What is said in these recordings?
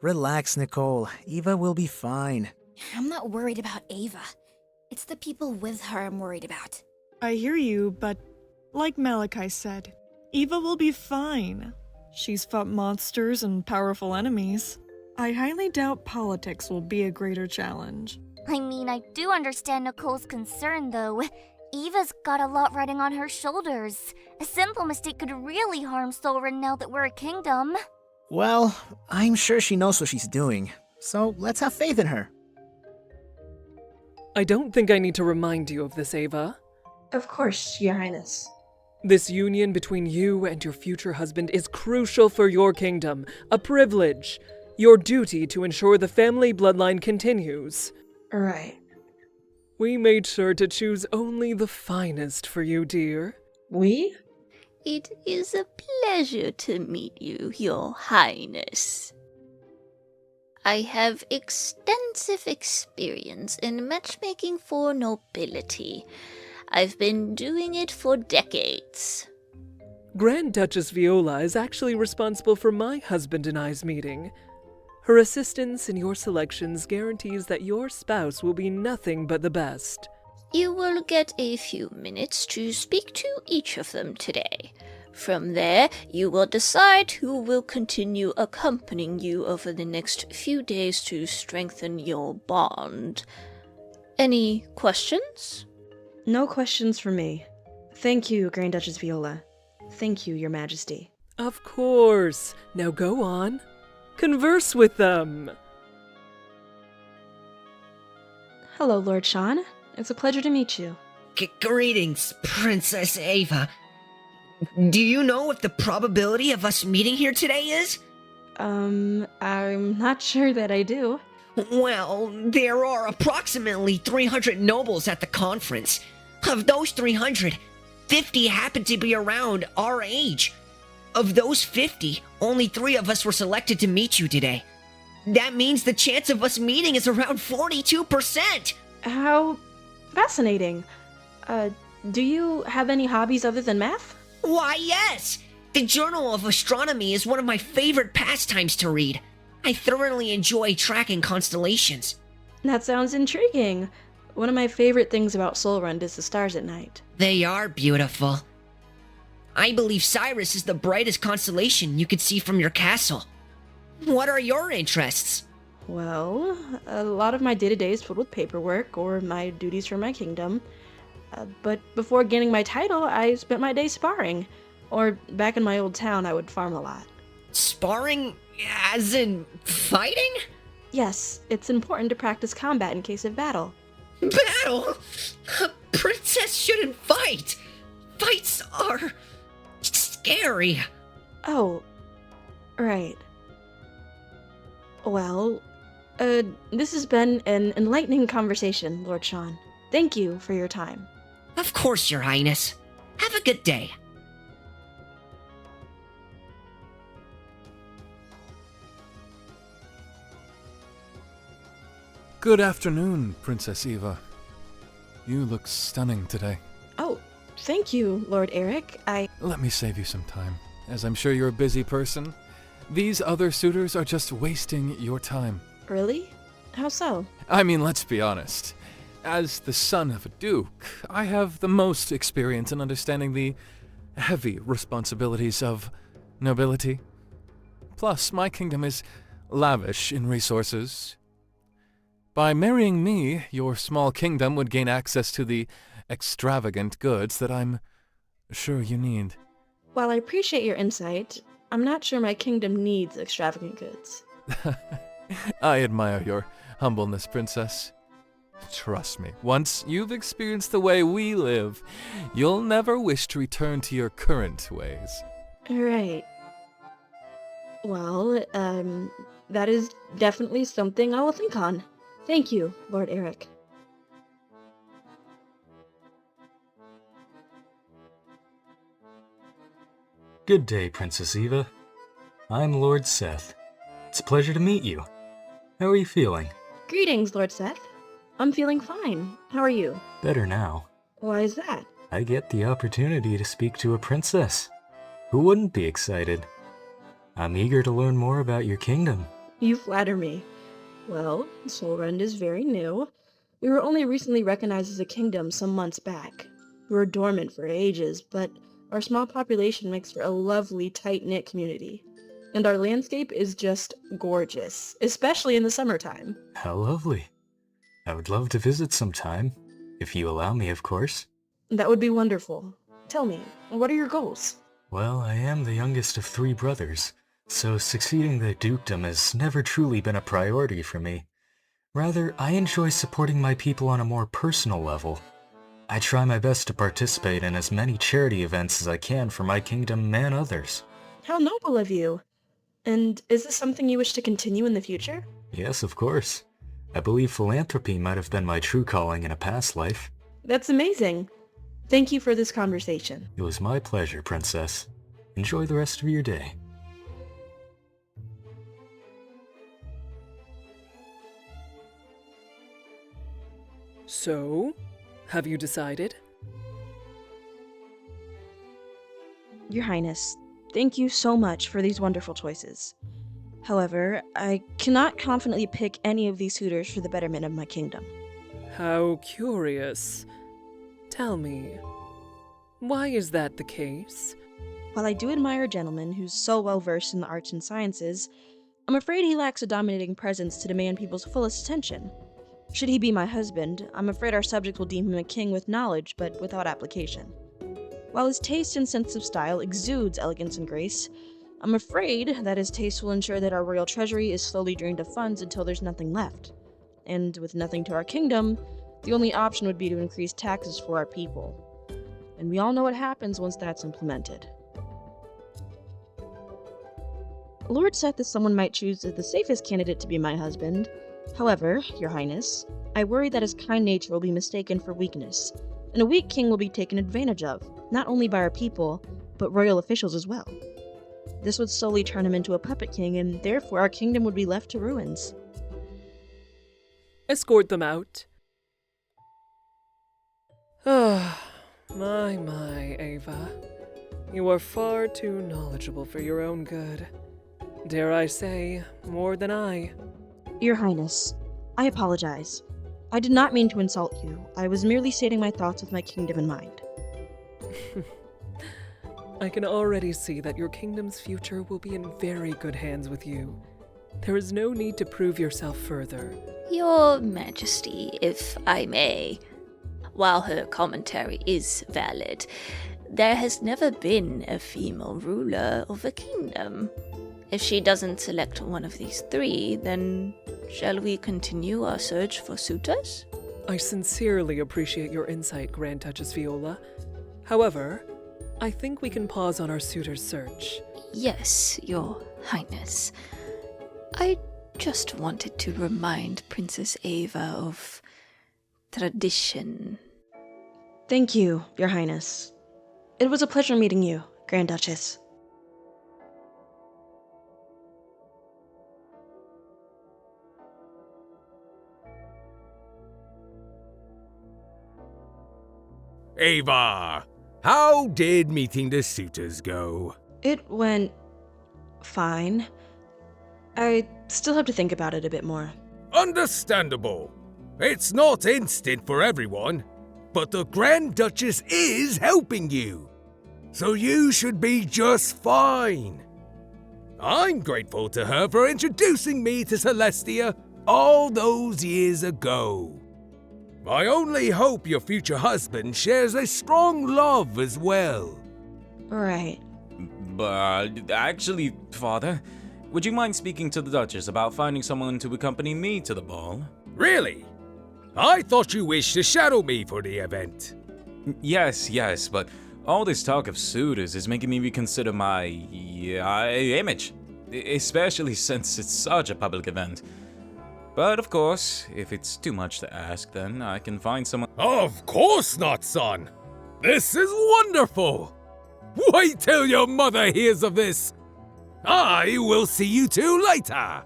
Relax, Nicole. Eva will be fine. I'm not worried about Ava. It's the people with her I'm worried about. I hear you, but like Malachi said, Eva will be fine. She's fought monsters and powerful enemies. I highly doubt politics will be a greater challenge. I mean, I do understand Nicole's concern, though. Eva's got a lot riding on her shoulders. A simple mistake could really harm Solren now that we're a kingdom. Well, I'm sure she knows what she's doing, so let's have faith in her. I don't think I need to remind you of this, Ava. Of course, Your Highness. This union between you and your future husband is crucial for your kingdom, a privilege. Your duty to ensure the family bloodline continues. Right. We made sure to choose only the finest for you, dear. We? It is a pleasure to meet you, Your Highness. I have extensive experience in matchmaking for nobility. I've been doing it for decades. Grand Duchess Viola is actually responsible for my husband and I's meeting. Her assistance in your selections guarantees that your spouse will be nothing but the best. You will get a few minutes to speak to each of them today. From there, you will decide who will continue accompanying you over the next few days to strengthen your bond. Any questions? No questions for me. Thank you, Grand Duchess Viola. Thank you, Your Majesty. Of course. Now go on. Converse with them. Hello, Lord Sean. It's a pleasure to meet you. Greetings, Princess Ava. Do you know what the probability of us meeting here today is? I'm not sure that I do. Well, there are approximately 300 nobles at the conference. Of those 300, 50 happen to be around our age. Of those 50, only 3 of us were selected to meet you today. That means the chance of us meeting is around 42%. How fascinating. Do you have any hobbies other than math? Why, yes! The Journal of Astronomy is one of my favorite pastimes to read. I thoroughly enjoy tracking constellations. That sounds intriguing. One of my favorite things about Solrund is the stars at night. They are beautiful. I believe Cyrus is the brightest constellation you could see from your castle. What are your interests? Well, a lot of my day-to-day is filled with paperwork or my duties for my kingdom. But before gaining my title, I spent my day sparring. Or back in my old town, I would farm a lot. Sparring? As in fighting? Yes, it's important to practice combat in case of battle. Battle? A princess shouldn't fight. Fights are scary. Oh, right. Well, this has been an enlightening conversation, Lord Sean. Thank you for your time. Of course, Your Highness. Have a good day. Good afternoon, Princess Eva. You look stunning today. Oh, thank you, Lord Eric. Let me save you some time, as I'm sure you're a busy person. These other suitors are just wasting your time. Really? How so? I mean, let's be honest. As the son of a duke, I have the most experience in understanding the heavy responsibilities of nobility. Plus, my kingdom is lavish in resources. By marrying me, your small kingdom would gain access to the extravagant goods that I'm sure you need. While I appreciate your insight, I'm not sure my kingdom needs extravagant goods. I admire your humbleness, Princess. Trust me, once you've experienced the way we live, you'll never wish to return to your current ways. Right. Well, that is definitely something I will think on. Thank you, Lord Eric. Good day, Princess Eva. I'm Lord Seth. It's a pleasure to meet you. How are you feeling? Greetings, Lord Seth. I'm feeling fine. How are you? Better now. Why is that? I get the opportunity to speak to a princess. Who wouldn't be excited? I'm eager to learn more about your kingdom. You flatter me. Well, Solrend is very new. We were only recently recognized as a kingdom some months back. We were dormant for ages, but our small population makes for a lovely, tight-knit community. And our landscape is just gorgeous, especially in the summertime. How lovely. I would love to visit sometime, if you allow me, of course. That would be wonderful. Tell me, what are your goals? Well, I am the youngest of 3 brothers, so succeeding the dukedom has never truly been a priority for me. Rather, I enjoy supporting my people on a more personal level. I try my best to participate in as many charity events as I can for my kingdom and others. How noble of you. And is this something you wish to continue in the future? Yes, of course. I believe philanthropy might have been my true calling in a past life. That's amazing. Thank you for this conversation. It was my pleasure, Princess. Enjoy the rest of your day. So, have you decided? Your Highness, thank you so much for these wonderful choices. However, I cannot confidently pick any of these suitors for the betterment of my kingdom. How curious. Tell me, why is that the case? While I do admire a gentleman who's so well versed in the arts and sciences, I'm afraid he lacks a dominating presence to demand people's fullest attention. Should he be my husband, I'm afraid our subjects will deem him a king with knowledge but without application. While his taste and sense of style exudes elegance and grace, I'm afraid that his taste will ensure that our royal treasury is slowly drained of funds until there's nothing left. And with nothing to our kingdom, the only option would be to increase taxes for our people. And we all know what happens once that's implemented. Lord Seth is someone might choose as the safest candidate to be my husband. However, Your Highness, I worry that his kind nature will be mistaken for weakness, and a weak king will be taken advantage of, not only by our people, but royal officials as well. This would slowly turn him into a puppet king, and therefore our kingdom would be left to ruins. Escort them out. Ah, my, Ava. You are far too knowledgeable for your own good. Dare I say, more than I. Your Highness, I apologize. I did not mean to insult you. I was merely stating my thoughts with my kingdom in mind. I can already see that your kingdom's future will be in very good hands with you. There is no need to prove yourself further. Your Majesty, if I may. While her commentary is valid, there has never been a female ruler of a kingdom. If she doesn't select one of these 3, then shall we continue our search for suitors? I sincerely appreciate your insight, Grand Duchess Viola. However, I think we can pause on our suitor's search. Yes, Your Highness. I just wanted to remind Princess Ava of tradition. Thank you, Your Highness. It was a pleasure meeting you, Grand Duchess. Ava, how did meeting the suitors go? It went fine. I still have to think about it a bit more. Understandable. It's not instant for everyone, but the Grand Duchess is helping you. So you should be just fine. I'm grateful to her for introducing me to Celestia all those years ago. I only hope your future husband shares a strong love as well. Right. But actually, Father, would you mind speaking to the Duchess about finding someone to accompany me to the ball? Really? I thought you wished to shadow me for the event. Yes, but all this talk of suitors is making me reconsider my image, especially since it's such a public event. But of course, if it's too much to ask, then I can find someone. Of course not, son. This is wonderful. Wait till your mother hears of this. I will see you two later.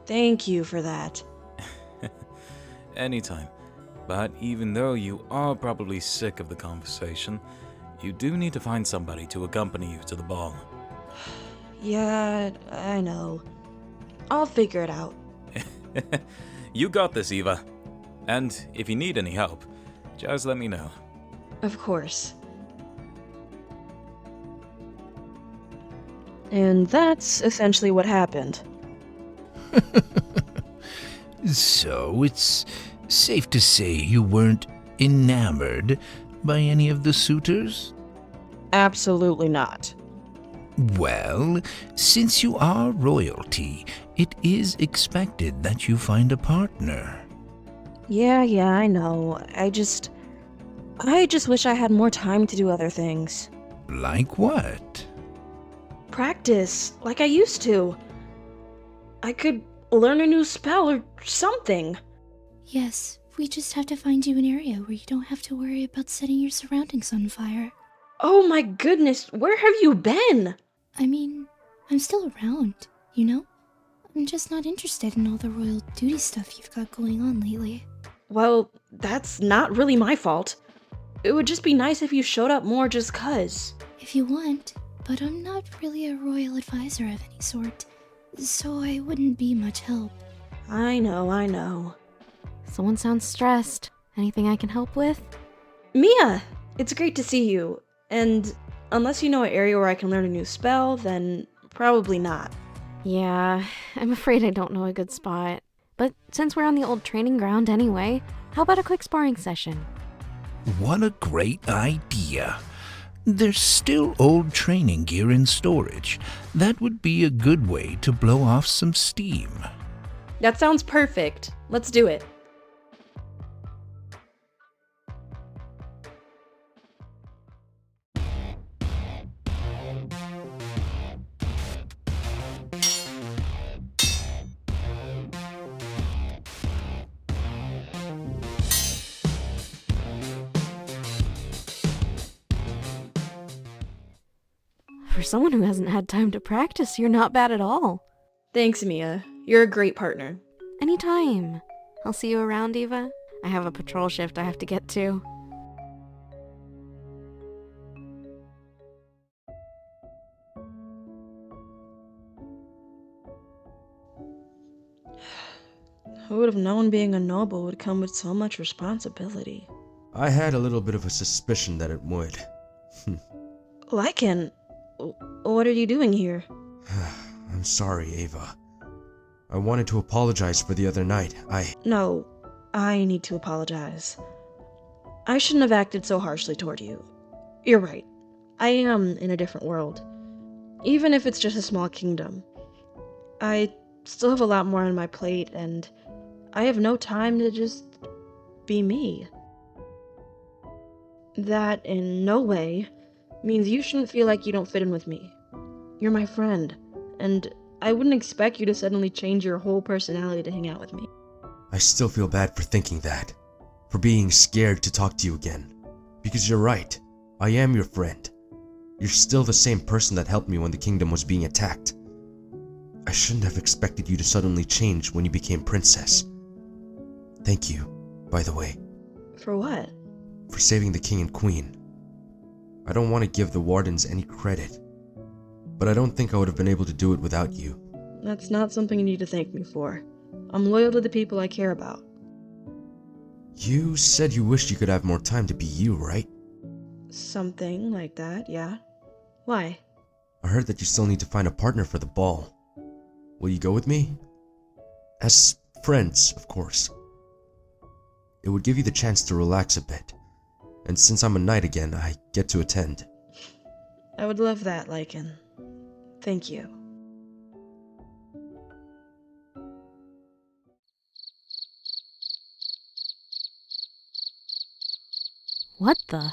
Thank you for that. Anytime. But even though you are probably sick of the conversation, you do need to find somebody to accompany you to the ball. Yeah, I know. I'll figure it out. You got this, Eva. And if you need any help, just let me know. Of course. And that's essentially what happened. So it's safe to say you weren't enamored by any of the suitors? Absolutely not. Well, since you are royalty, it is expected that you find a partner. Yeah, I know. I just wish I had more time to do other things. Like what? Practice, like I used to. I could learn a new spell or something. Yes, we just have to find you an area where you don't have to worry about setting your surroundings on fire. Oh my goodness, where have you been? I mean, I'm still around, you know? I'm just not interested in all the royal duty stuff you've got going on lately. Well, that's not really my fault. It would just be nice if you showed up more just 'cause. If you want, but I'm not really a royal advisor of any sort, so I wouldn't be much help. I know. Someone sounds stressed. Anything I can help with? Mia! It's great to see you. And unless you know an area where I can learn a new spell, then probably not. Yeah, I'm afraid I don't know a good spot. But since we're on the old training ground anyway, how about a quick sparring session? What a great idea. There's still old training gear in storage. That would be a good way to blow off some steam. That sounds perfect. Let's do it. For someone who hasn't had time to practice, you're not bad at all. Thanks, Mia. You're a great partner. Anytime. I'll see you around, Eva. I have a patrol shift I have to get to. Who would have known being a noble would come with so much responsibility? I had a little bit of a suspicion that it would. Lycan, what are you doing here? I'm sorry, Ava. I wanted to apologize for the other night. No, I need to apologize. I shouldn't have acted so harshly toward you. You're right. I am in a different world. Even if it's just a small kingdom. I still have a lot more on my plate, and I have no time to just be me. That, in no way, means you shouldn't feel like you don't fit in with me. You're my friend, and I wouldn't expect you to suddenly change your whole personality to hang out with me. I still feel bad for thinking that. For being scared to talk to you again. Because you're right. I am your friend. You're still the same person that helped me when the kingdom was being attacked. I shouldn't have expected you to suddenly change when you became princess. Thank you, by the way. For what? For saving the king and queen. I don't want to give the wardens any credit, but I don't think I would have been able to do it without you. That's not something you need to thank me for. I'm loyal to the people I care about. You said you wished you could have more time to be you, right? Something like that, yeah. Why? I heard that you still need to find a partner for the ball. Will you go with me? As friends, of course. It would give you the chance to relax a bit. And since I'm a knight again, I get to attend. I would love that, Lycan. Thank you. What the?